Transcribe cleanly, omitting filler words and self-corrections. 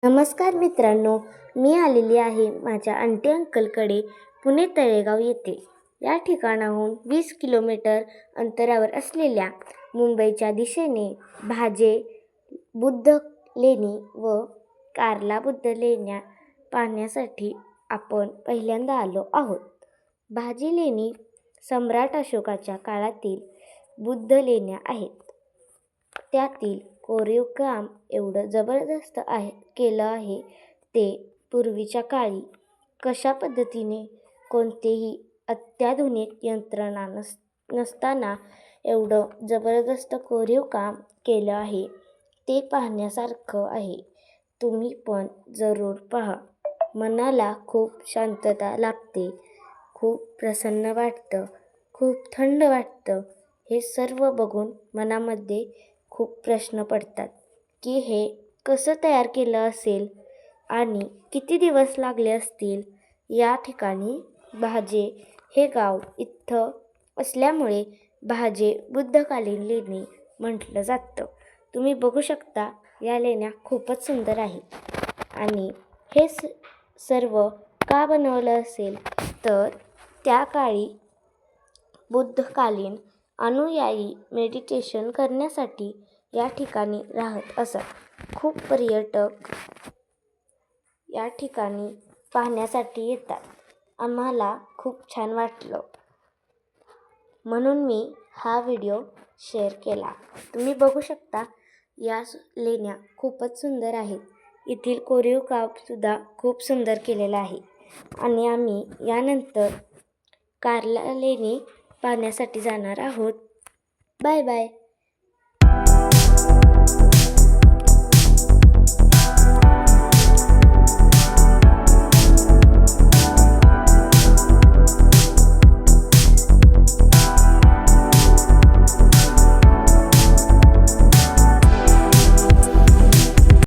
नमस्कार मित्रांनो, मी आलेली आहे माझ्या आंटी अंकलकडे पुणे तळेगाव येथे. या ठिकाणाहून 20 किलोमीटर अंतरावर असलेल्या मुंबईच्या दिशेने भाजे बुद्ध लेणी व कार्ला बुद्ध लेण्या पाहण्यासाठी आपण पहिल्यांदा आलो आहोत. भाजे लेणी सम्राट अशोकाच्या काळातील बुद्ध लेण्या आहेत. त्यातील कोरीव काम एवढं जबरदस्त केलं आहे. ते पूर्वीच्या काळी कशा पद्धतीने कोणतेही अत्याधुनिक यंत्रणा नसताना एवढं जबरदस्त कोरीव काम केलं आहे. ते पाहण्यासारखं आहे. तुम्ही पण जरूर पहा. मनाला खूप शांतता लाभते, खूप प्रसन्न वाटतं, खूप थंड वाटतं. हे सर्व बघून मनामध्ये खूप प्रश्न पडतात की हे कसं तयार केलं असेल आणि किती दिवस लागले असतील. या ठिकाणी भाजे हे गाव इथं असल्यामुळे भाजे बुद्धकालीन लेणी म्हटलं जातं. तुम्ही बघू शकता, या लेण्या खूपच सुंदर आहेत. आणि हे सर्व का बनवलं असेल तर त्या काळी बुद्धकालीन अनुयायी मेडिटेशन करण्यासाठी या ठिकाणी राहत असत. खूप पर्यटक या ठिकाणी पाहण्यासाठी येतात. आम्हाला खूप छान वाटलं म्हणून मी हा व्हिडिओ शेअर केला. तुम्ही बघू शकता, या लेण्या खूपच सुंदर आहेत. येथील कोरीव कामसुद्धा खूप सुंदर केलेलं आहे. आणि आम्ही यानंतर कार्ला लेणी पाहण्यासाठी जाणार आहोत. Bye bye.